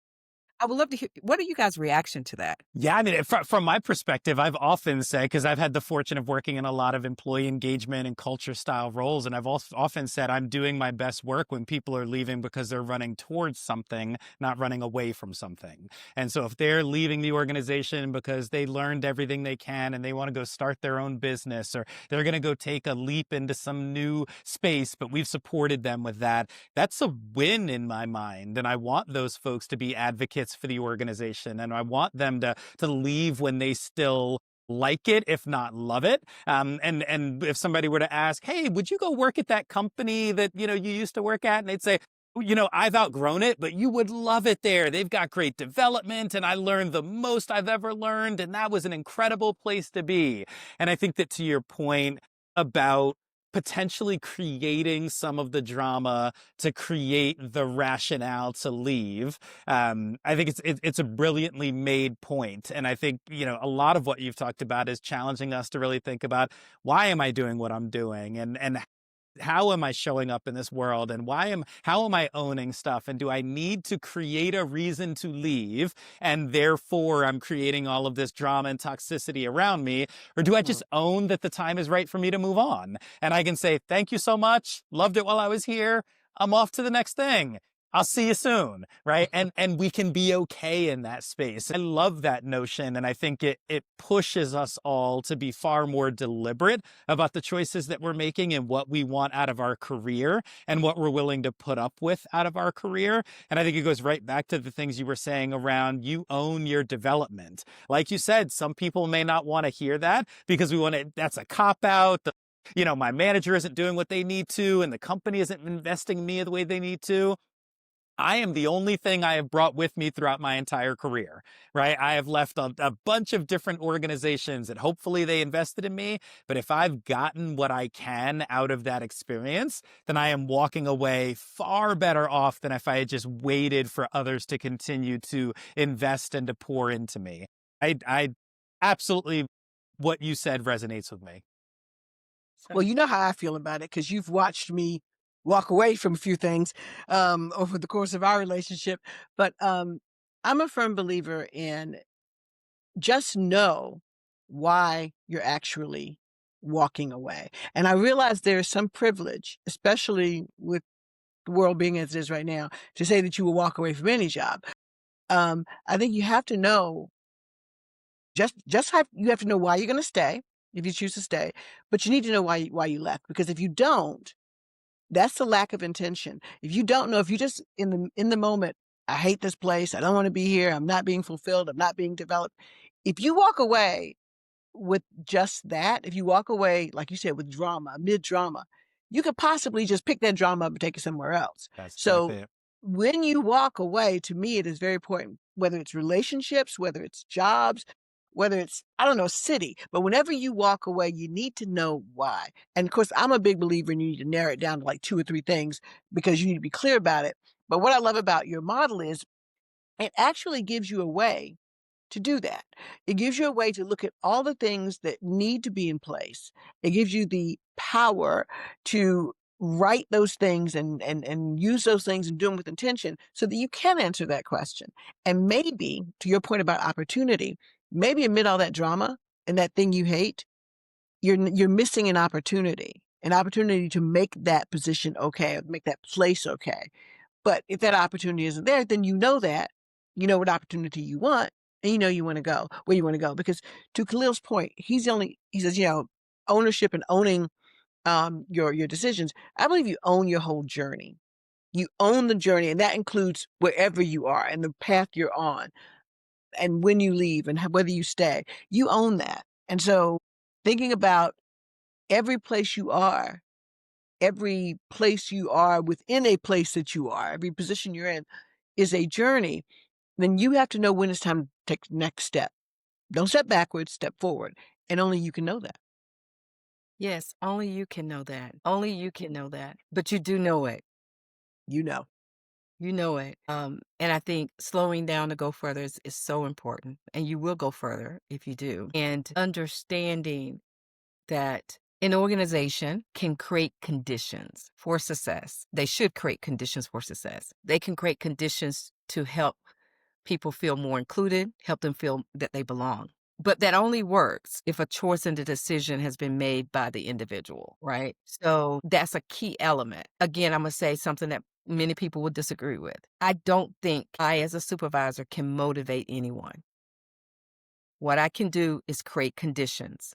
I would love to hear what are you guys' reaction to that? Yeah, I mean, from my perspective, I've often said, because I've had the fortune of working in a lot of employee engagement and culture style roles, and I've also often said I'm doing my best work when people are leaving because they're running towards something, not running away from something. And so if they're leaving the organization because they learned everything they can and they want to go start their own business, or they're going to go take a leap into some new space, but we've supported them with that, that's a win in my mind. And I want those folks to be advocates for the organization, and I want them to leave when they still like it, if not love it. And if somebody were to ask, hey, would you go work at that company that, you used to work at? And they'd say, I've outgrown it, but you would love it there. They've got great development, and I learned the most I've ever learned. And that was an incredible place to be. And I think that, to your point about potentially creating some of the drama to create the rationale to leave, I think it's a brilliantly made point. And I think, a lot of what you've talked about is challenging us to really think about, why am I doing what I'm doing? And how am I showing up in this world, and how am I owning stuff? And do I need to create a reason to leave, and therefore I'm creating all of this drama and toxicity around me? Or do I just own that the time is right for me to move on? And I can say, thank you so much. Loved it while I was here. I'm off to the next thing. I'll see you soon, right? And we can be okay in that space. I love that notion, and I think it pushes us all to be far more deliberate about the choices that we're making and what we want out of our career and what we're willing to put up with out of our career. And I think it goes right back to the things you were saying around, you own your development. Like you said, some people may not want to hear that because that's a cop out. My manager isn't doing what they need to, and the company isn't investing in me the way they need to. I am the only thing I have brought with me throughout my entire career, right? I have left a bunch of different organizations that hopefully they invested in me. But if I've gotten what I can out of that experience, then I am walking away far better off than if I had just waited for others to continue to invest and to pour into me. I absolutely, what you said resonates with me. Well, you know how I feel about it because you've watched me walk away from a few things over the course of our relationship. But I'm a firm believer in just know why you're actually walking away. And I realize there's some privilege, especially with the world being as it is right now, to say that you will walk away from any job. I think you have to know you have to know why you're going to stay if you choose to stay, but you need to know why you left, because if you don't, that's the lack of intention. If you don't know, if you just in the moment, I hate this place, I don't want to be here, I'm not being fulfilled, I'm not being developed. If you walk away with just that, if you walk away, like you said, with drama, mid drama, you could possibly just pick that drama up and take it somewhere else. That's So exactly it. when you walk away, to me, it is very important, whether it's relationships, whether it's jobs, whether it's, I don't know, city, but whenever you walk away, you need to know why. And of course, I'm a big believer in you need to narrow it down to like 2 or 3 things because you need to be clear about it. But what I love about your model is it actually gives you a way to do that. It gives you a way to look at all the things that need to be in place. It gives you the power to write those things and use those things and do them with intention so that you can answer that question. And maybe, to your point about opportunity, maybe amid all that drama and that thing you hate, you're missing an opportunity to make that position okay, make that place okay. But if that opportunity isn't there, then you know that. You know what opportunity you want, and you know you wanna go where you wanna go. Because to Khalil's point, he says, ownership and owning, your decisions. I believe you own your whole journey. You own the journey, and that includes wherever you are and the path you're on, and when you leave and whether you stay. You own that. And so thinking about every place you are, every place you are within a place that you are, every position you're in is a journey, then you have to know when it's time to take the next step. Don't step backwards, step forward. And only you can know that. Yes, only you can know that. Only you can know that. But you do know it. You know. You know it. And I think slowing down to go further is so important. And you will go further if you do. And understanding that An organization can create conditions for success. They should create conditions for success. They can create conditions to help people feel more included, help them feel that they belong. But that only works if a choice and a decision has been made by the individual, right? So that's a key element. Again, I'm going to say something that many people would disagree with. I don't think I, as a supervisor, can motivate anyone. What I can do is create conditions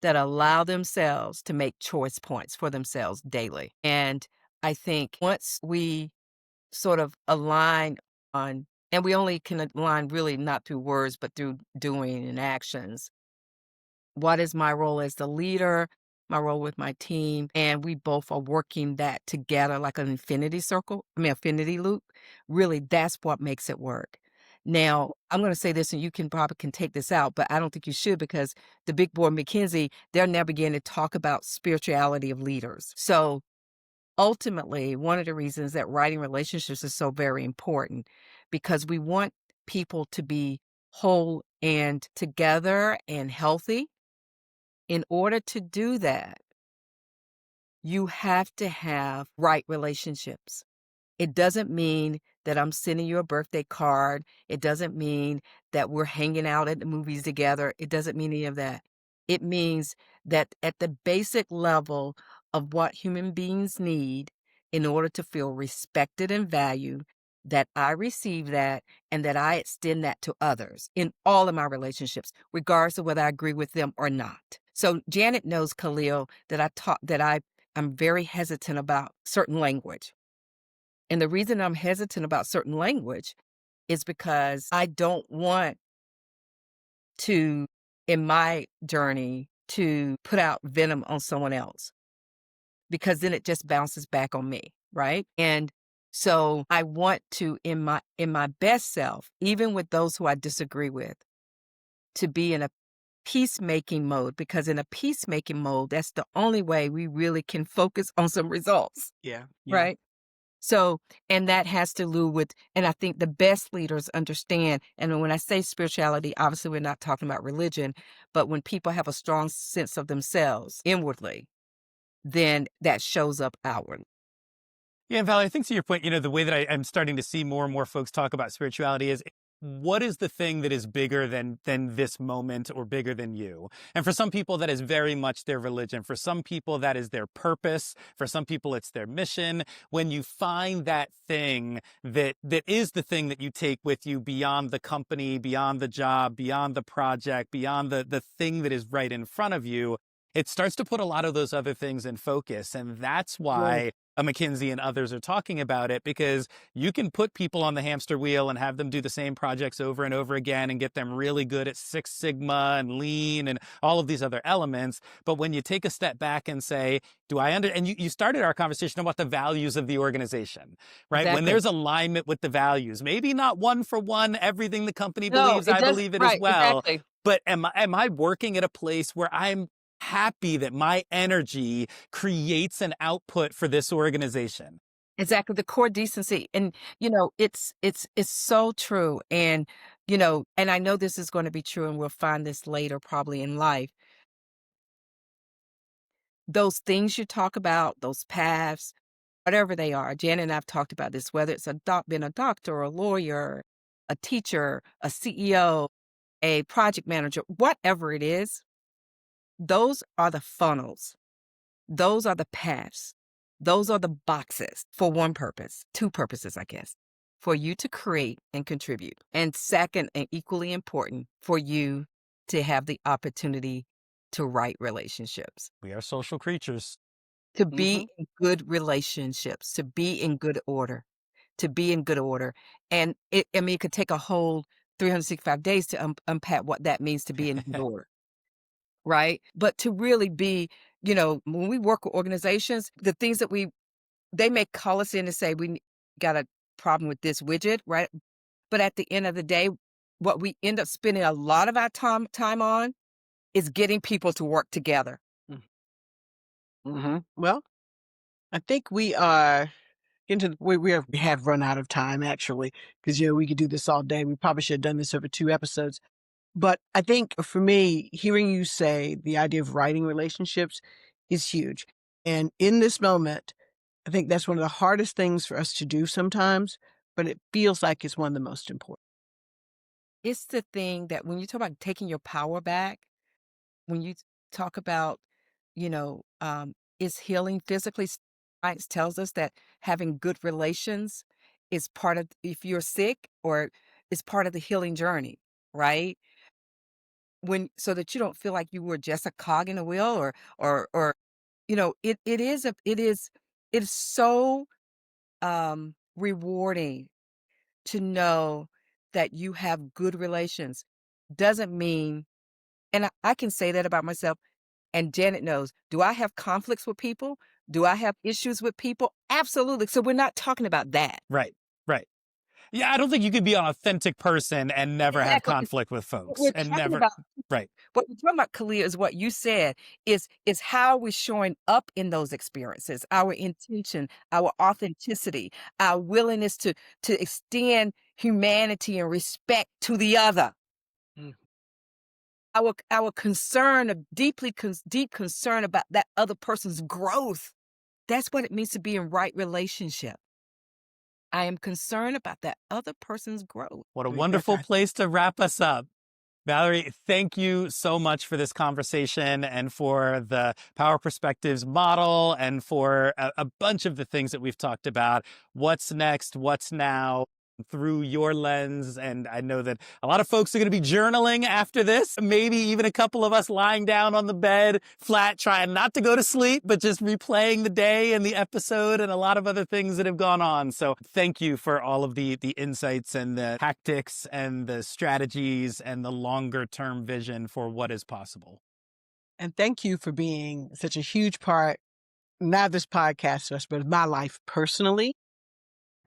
that allow themselves to make choice points for themselves daily. And I think once we sort of align on, and we only can align really not through words, but through doing and actions. What is my role as the leader, my role with my team? And we both are working that together like an infinity loop. Really, that's what makes it work. Now, I'm going to say this, and you can probably can take this out, but I don't think you should because the big board McKinsey, they're now beginning to talk about spirituality of leaders. So ultimately, one of the reasons that writing relationships is so very important because we want people to be whole and together and healthy. In order to do that, you have to have right relationships. It doesn't mean that I'm sending you a birthday card. It doesn't mean that we're hanging out at the movies together. It doesn't mean any of that. It means that at the basic level of what human beings need in order to feel respected and valued, that I receive that and that I extend that to others in all of my relationships, regardless of whether I agree with them or not. So Janet knows, Khalil, I'm very hesitant about certain language. And the reason I'm hesitant about certain language is because I don't want to, in my journey, to put out venom on someone else because then it just bounces back on me, right? And so I want to, in my best self, even with those who I disagree with, to be in a peacemaking mode because in a peacemaking mode, that's the only way we really can focus on some results, Yeah. Yeah. right? So, and that has to do with, and I think the best leaders understand, and when I say spirituality, obviously we're not talking about religion, but when people have a strong sense of themselves inwardly, then that shows up outwardly. Yeah, and Valerie, I think to your point, the way that I'm starting to see more and more folks talk about spirituality is what is the thing that is bigger than this moment or bigger than you? And for some people, that is very much their religion. For some people, that is their purpose. For some people, it's their mission. When you find that thing that is the thing that you take with you beyond the company, beyond the job, beyond the project, beyond the thing that is right in front of you, it starts to put a lot of those other things in focus. And that's Right. why a McKinsey and others are talking about it, because you can put people on the hamster wheel and have them do the same projects over and over again and get them really good at Six Sigma and lean and all of these other elements. But when you take a step back and say, and you started our conversation about the values of the organization, right? When Exactly. there's alignment with the values, maybe not one for one, everything the company No, believes, it I doesn't. believe it as Right. well. Exactly. But am I working at a place where I'm happy that my energy creates an output for this organization? Exactly. The core decency. And, it's so true. And, and I know this is going to be true and we'll find this later probably in life. Those things you talk about, those paths, whatever they are. Janet and I've talked about this, whether it's being a doctor, a lawyer, a teacher, a CEO, a project manager, whatever it is, those are the funnels. Those are the paths. Those are the boxes for one purpose, two purposes, I guess, for you to create and contribute. And second, and equally important, for you to have the opportunity to write relationships. We are social creatures. To Hmm. be in good relationships, to be in good order, to be in good order. And it could take a whole 365 days to unpack what that means to be in good order, right? But to really be, when we work with organizations, the things that they may call us in to say, got a problem with this widget, right? But at the end of the day, what we end up spending a lot of our time on is getting people to work together. Hmm. Well, I think we are into we have run out of time actually because we could do this all day. We probably should have done this over 2 episodes. But I think for me, hearing you say the idea of writing relationships is huge. And in this moment, I think that's one of the hardest things for us to do sometimes, but it feels like it's one of the most important. It's the thing that when you talk about taking your power back, when you talk about, you know, is healing physically, science tells us that having good relations is part of, if you're sick, or is part of the healing journey, right? When so that you don't feel like you were just a cog in a wheel, or it is so rewarding to know that you have good relations. Doesn't mean, and I can say that about myself, and Janet knows. Do I have conflicts with people? Do I have issues with people? Absolutely. So we're not talking about that. Right. Right. Yeah, I don't think you could be an authentic person and never have Exactly. conflict with What folks we're and talking never. about, Right. what we're talking about, Khalil, is what you said, is how we're showing up in those experiences, our intention, our authenticity, our willingness to extend humanity and respect to the other. Mm. Our concern, of deep concern about that other person's growth. That's what it means to be in right relationship. I am concerned about that other person's growth. What a I think that's wonderful place to wrap us up. Valerie, thank you so much for this conversation and for the Power Perspectives model and for a bunch of the things that we've talked about. What's next? What's now? Through your lens. And I know that a lot of folks are going to be journaling after this. Maybe even a couple of us lying down on the bed, flat, trying not to go to sleep, but just replaying the day and the episode and a lot of other things that have gone on. So thank you for all of the insights and the tactics and the strategies and the longer term vision for what is possible. And thank you for being such a huge part, not of this podcast, but of my life personally.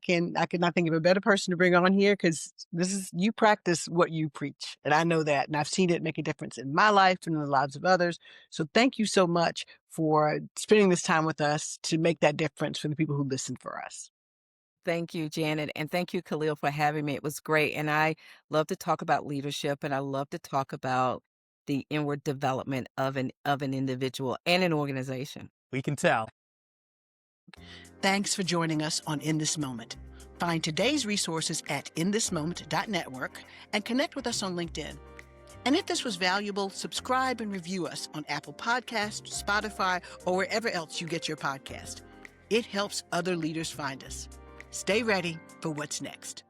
I could not think of a better person to bring on here because this is you practice what you preach. And I know that. And I've seen it make a difference in my life and in the lives of others. So thank you so much for spending this time with us to make that difference for the people who listen for us. Thank you, Janet. And thank you, Khalil, for having me. It was great. And I love to talk about leadership, and I love to talk about the inward development of an individual and an organization. We can tell. Thanks for joining us on In This Moment. Find today's resources at inthismoment.network and connect with us on LinkedIn. And if this was valuable, subscribe and review us on Apple Podcasts, Spotify, or wherever else you get your podcast. It helps other leaders find us. Stay ready for what's next.